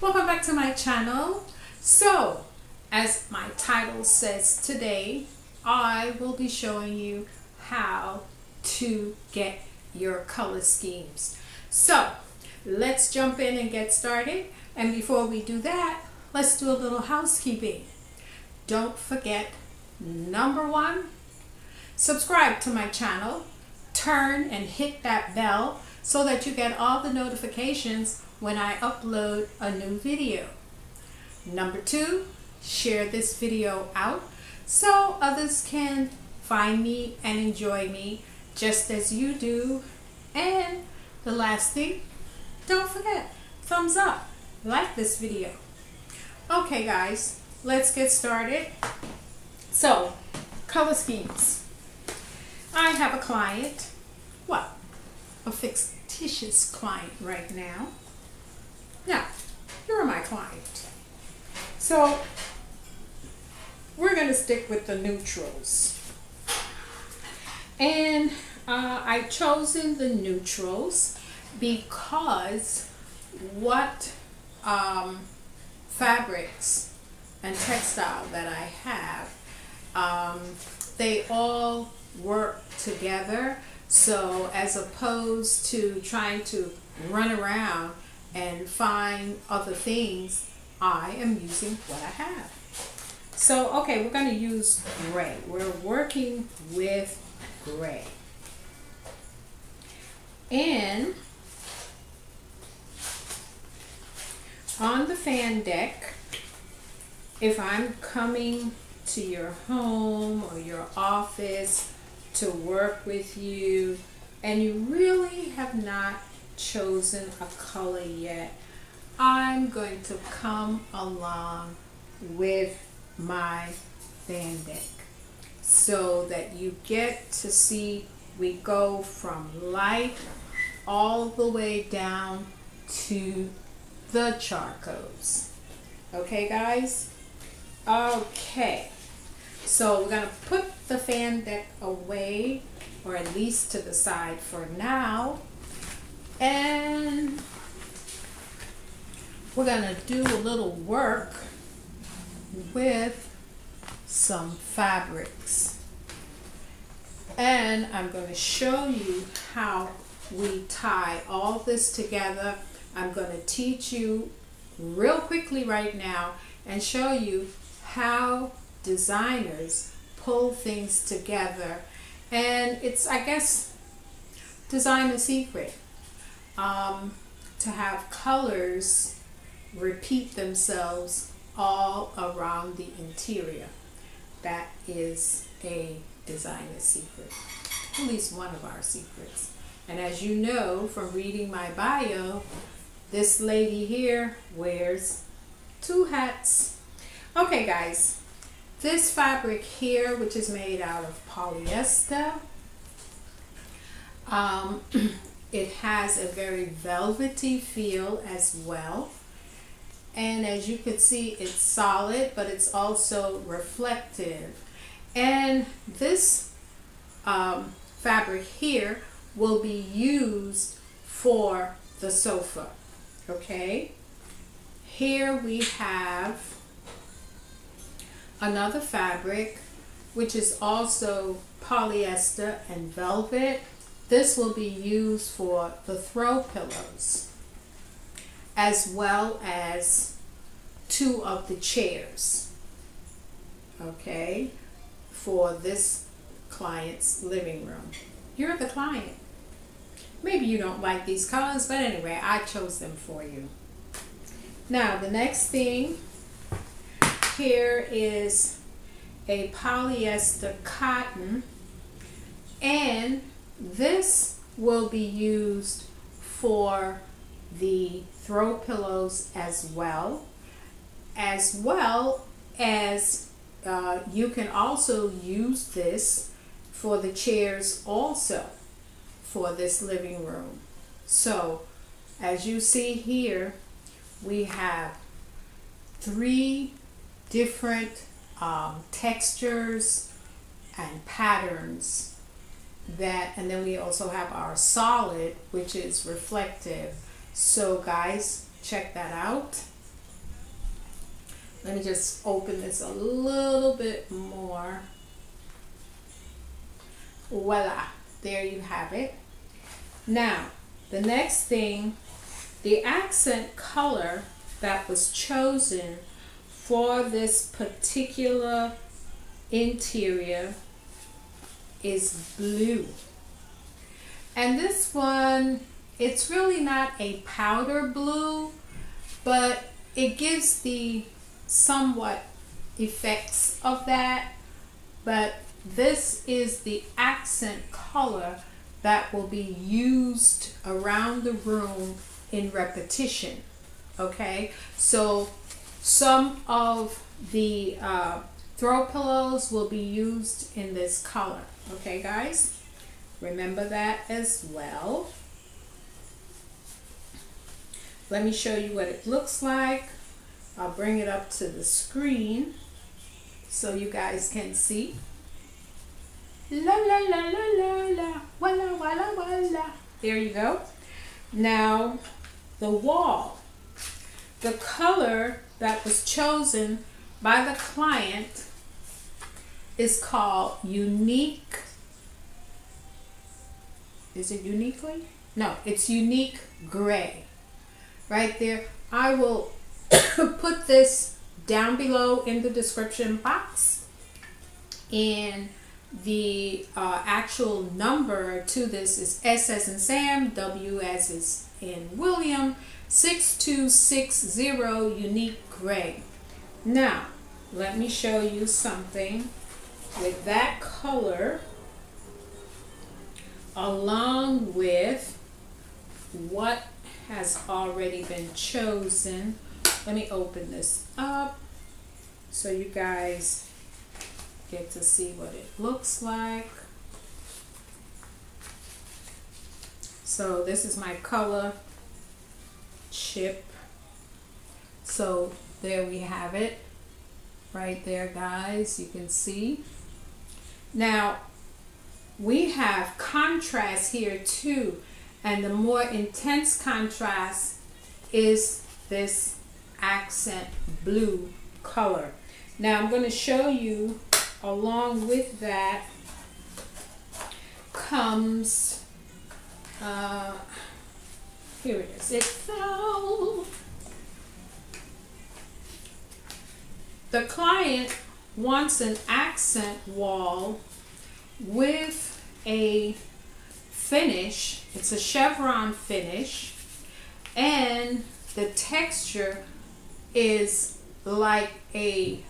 Welcome back to my channel. So, as my title says today, I will be showing you how to get your color schemes. So, let's jump in and get started. And before we do that, let's do a little housekeeping. Don't forget, number one, subscribe to my channel, turn and hit that bell so that you get all the notifications when I upload a new video. Number two, share this video out so others can find me and enjoy me just as you do. And the last thing, don't forget, thumbs up, like this video. Okay guys, let's get started. So, color schemes. I have a client, well, a fictitious client right now. Now, you're my client. So, we're going to stick with the neutrals. And I've chosen the neutrals because what fabrics and textile that I have, they all work together. So as opposed to trying to run around and find other things, I am using what I have. So, okay, we're going to use gray. We're working with gray. And on the fan deck, if I'm coming to your home or your office to work with you and you really have not chosen a color yet, I'm going to come along with my fan deck so that you get to see we go from light all the way down to the charcoals. Okay guys? Okay. So we're going to put the fan deck away, or at least to the side for now. And we're going to do a little work with some fabrics. And I'm going to show you how we tie all this together. I'm going to teach you real quickly right now and show you how designers pull things together. And it's, I guess, designer secret. To have colors repeat themselves all around the interior. That is a designer secret, at least one of our secrets. And as you know from reading my bio, this lady here wears two hats. Okay guys, this fabric here, which is made out of polyester, it has a very velvety feel as well. And as you can see, it's solid, but it's also reflective. And this fabric here will be used for the sofa. Okay? Here we have another fabric, which is also polyester and velvet. This will be used for the throw pillows, as well as two of the chairs, okay, for this client's living room. You're the client. Maybe you don't like these colors, but anyway, I chose them for you. Now, the next thing here is a polyester cotton, and this will be used for the throw pillows as well as you can also use this for the chairs also for this living room. So as you see here, we have three different textures and patterns and then we also have our solid, which is reflective. So guys, check that out. Let me just open this a little bit more. Voila, there you have it. Now, the next thing, the accent color that was chosen for this particular interior is blue. And this one, it's really not a powder blue, but it gives the somewhat effects of that. But this is the accent color that will be used around the room in repetition. Okay, so some of the throw pillows will be used in this color. Okay, guys, remember that as well. Let me show you what it looks like. I'll bring it up to the screen so you guys can see. La la la la la la, walla walla walla. There you go. Now, the wall. The color that was chosen by the client is called Unique. Is it Uniquely? No, it's Unique Gray. Right there. I will put this down below in the description box. And the actual number to this is S as in Sam, W as is in William, 6260 Unique Gray. Now, let me show you something with that color along with what has already been chosen. Let me open this up so you guys get to see what it looks like. So this is my color chip. So there we have it right there, guys. You can see. Now we have contrast here too, and the more intense contrast is this accent blue color. Now I'm going to show you, along with that comes here it is. It fell. The client wants an accent wall with a finish. It's a chevron finish, and the texture is like a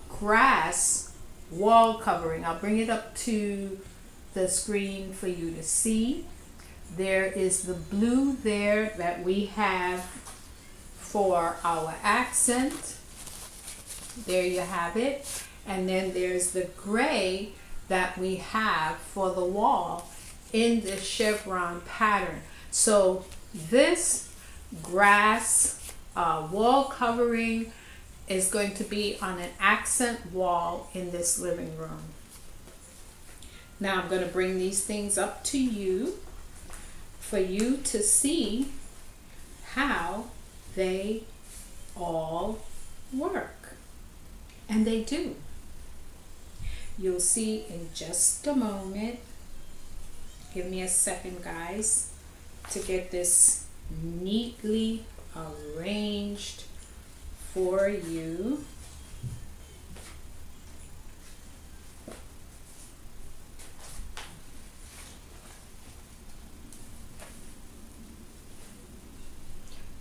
grass wall covering. I'll bring it up to the screen for you to see. There is the blue there that we have for our accent. There you have it. And then there's the gray that we have for the wall in the chevron pattern. So this grass wall covering is going to be on an accent wall in this living room. Now I'm going to bring these things up to you for you to see how they all work. And they do. You'll see in just a moment. Give me a second, guys, to get this neatly arranged for you.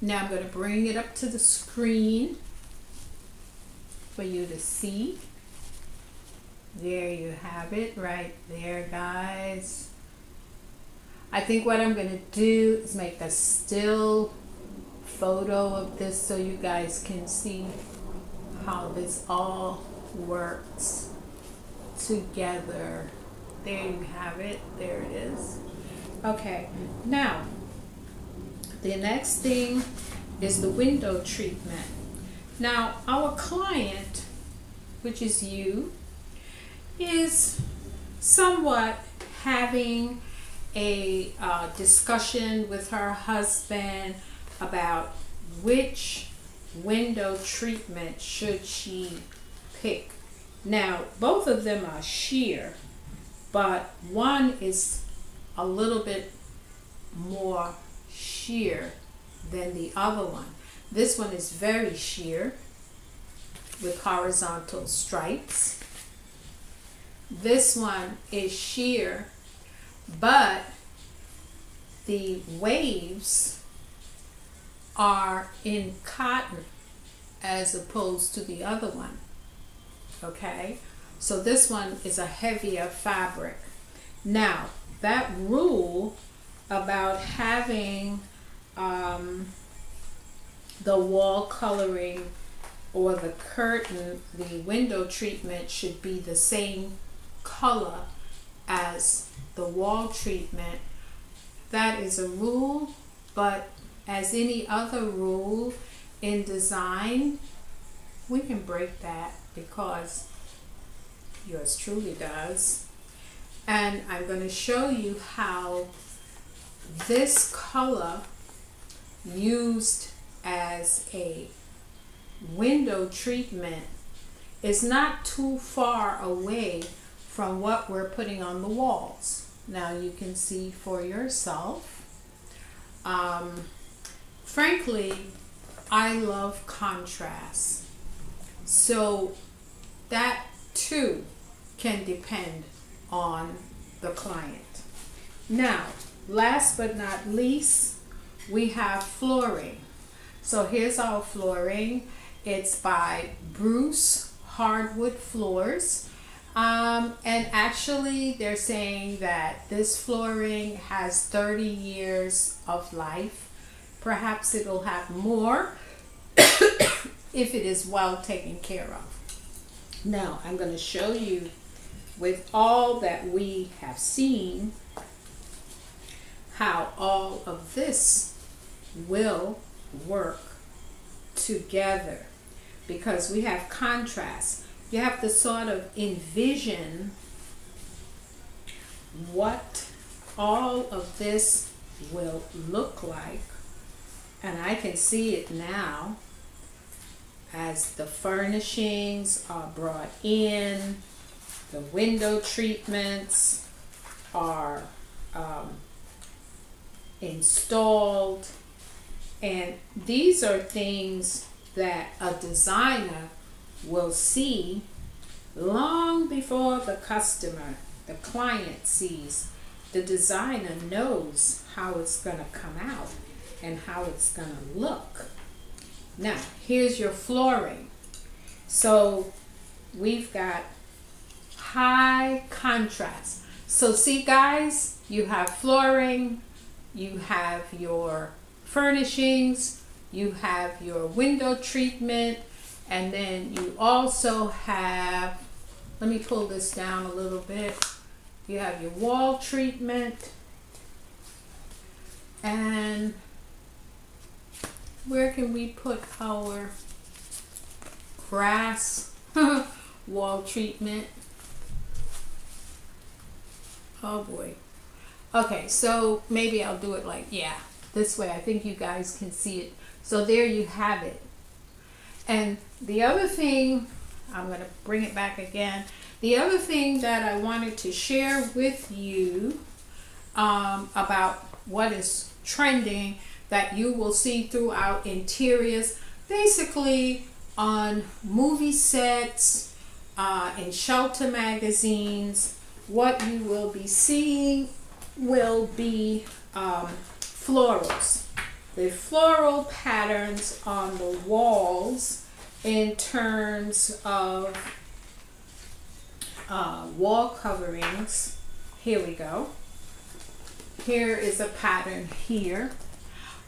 Now I'm going to bring it up to the screen for you to see. There you have it right there, guys. I think what I'm going to do is make a still photo of this so you guys can see how this all works together. There you have it. There it is. Okay, now the next thing is the window treatment. Now our client, which is you, is somewhat having a discussion with her husband about which window treatment should she pick? Now, both of them are sheer, but one is a little bit more sheer than the other one. This one is very sheer with horizontal stripes. This one is sheer, but the waves are in cotton as opposed to the other one. Okay, so this one is a heavier fabric. Now, that rule about having the wall coloring or the curtain, the window treatment should be the same color as the wall treatment. That is a rule, but as any other rule in design, we can break that because yours truly does. And I'm going to show you how this color used as a window treatment is not too far away from what we're putting on the walls. Now you can see for yourself. Frankly, I love contrast, so that too can depend on the client. Now, last but not least, we have flooring. So here's our flooring. It's by Bruce Hardwood Floors. And actually they're saying that this flooring has 30 years of life. Perhaps it'll have more if it is well taken care of. Now I'm going to show you with all that we have seen how all of this will work together, because we have contrast. You have to sort of envision what all of this will look like, and I can see it now as the furnishings are brought in, the window treatments are installed, and these are things that a designer will see long before the customer, the client, sees. The designer knows how it's going to come out and how it's going to look. Now, here's your flooring. So we've got high contrast. So see guys, you have flooring, you have your furnishings, you have your window treatment, and then you also have, let me pull this down a little bit, you have your wall treatment, and where can we put our grass wall treatment? Oh boy. Okay, so maybe I'll do it like, yeah, this way. I think you guys can see it. So there you have it. And the other thing, I'm going to bring it back again. The other thing that I wanted to share with you about what is trending that you will see throughout interiors, basically on movie sets, in shelter magazines, what you will be seeing will be florals. The floral patterns on the walls in terms of wall coverings. Here we go. Here is a pattern here.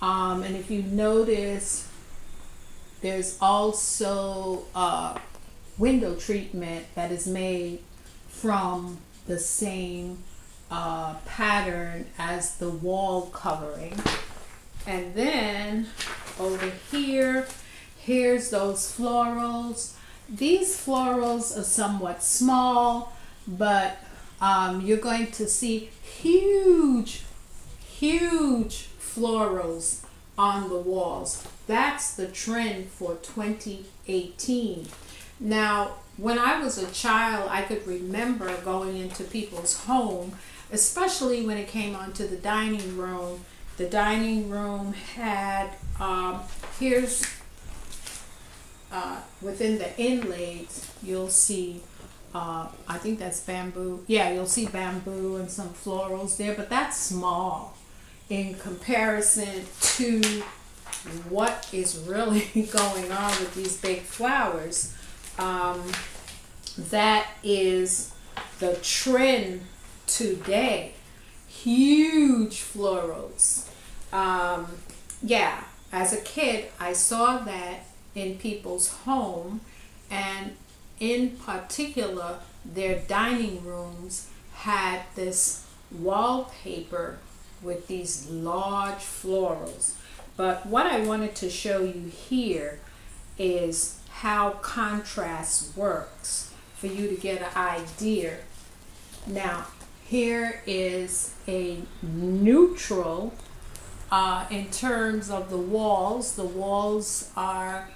And if you notice, there's also window treatment that is made from the same pattern as the wall covering. And then over here, here's those florals. These florals are somewhat small, but you're going to see huge florals on the walls. that's the trend for 2018. Now, when I was a child, I could remember going into people's home, especially when it came onto the dining room. The dining room had, here's, within the inlays, you'll see, I think that's bamboo. Yeah, you'll see bamboo and some florals there, but that's small in comparison to what is really going on with these big flowers. That is the trend today. Huge florals. Yeah, as a kid, I saw that in people's home, and in particular, their dining rooms had this wallpaper with these large florals. But what I wanted to show you here is how contrast works for you to get an idea. Now, here is a neutral in terms of the walls. The walls are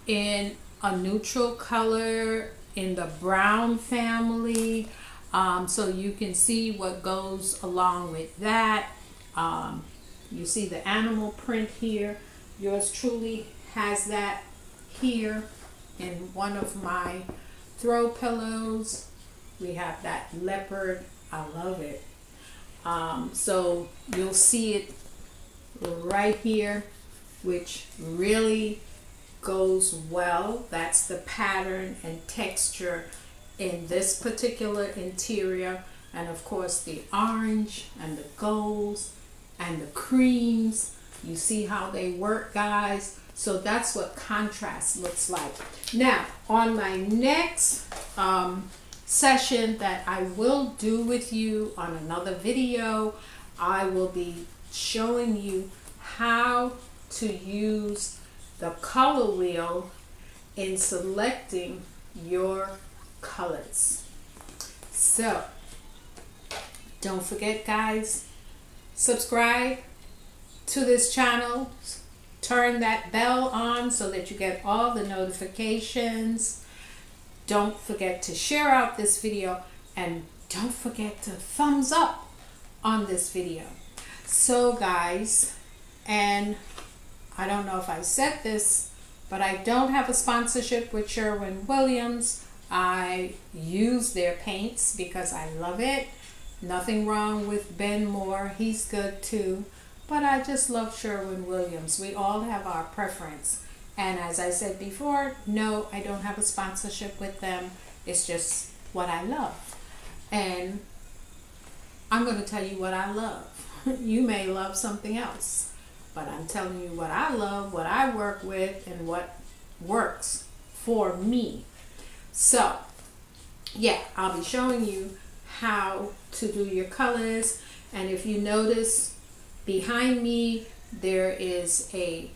in a neutral color in the brown family. So you can see what goes along with that. You see the animal print here. Yours truly has that here in one of my throw pillows. We have that leopard. I love it. So you'll see it right here, which really goes well. That's the pattern and texture in this particular interior. And of course the orange and the golds and the creams. You see how they work, guys? So that's what contrast looks like. Now, on my next session that I will do with you on another video, I will be showing you how to use the color wheel in selecting your colors. So, don't forget, guys, subscribe to this channel. Turn that bell on so that you get all the notifications. Don't forget to share out this video, and don't forget to thumbs up on this video. So guys, and I don't know if I said this, but I don't have a sponsorship with Sherwin. I use their paints because I love it. Nothing wrong with Ben Moore, he's good too. But I just love Sherwin. We all have our preference. And as I said before, no, I don't have a sponsorship with them. It's just what I love. And I'm going to tell you what I love. You may love something else. But I'm telling you what I love, what I work with, and what works for me. So, yeah, I'll be showing you how to do your colors. And if you notice, behind me there is a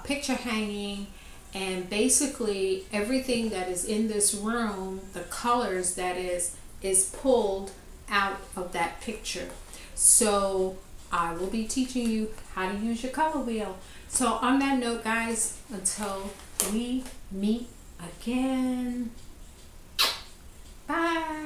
picture hanging, and basically everything that is in this room, the colors that is pulled out of that picture. So I will be teaching you how to use your color wheel. So on that note, guys, until we meet again, bye.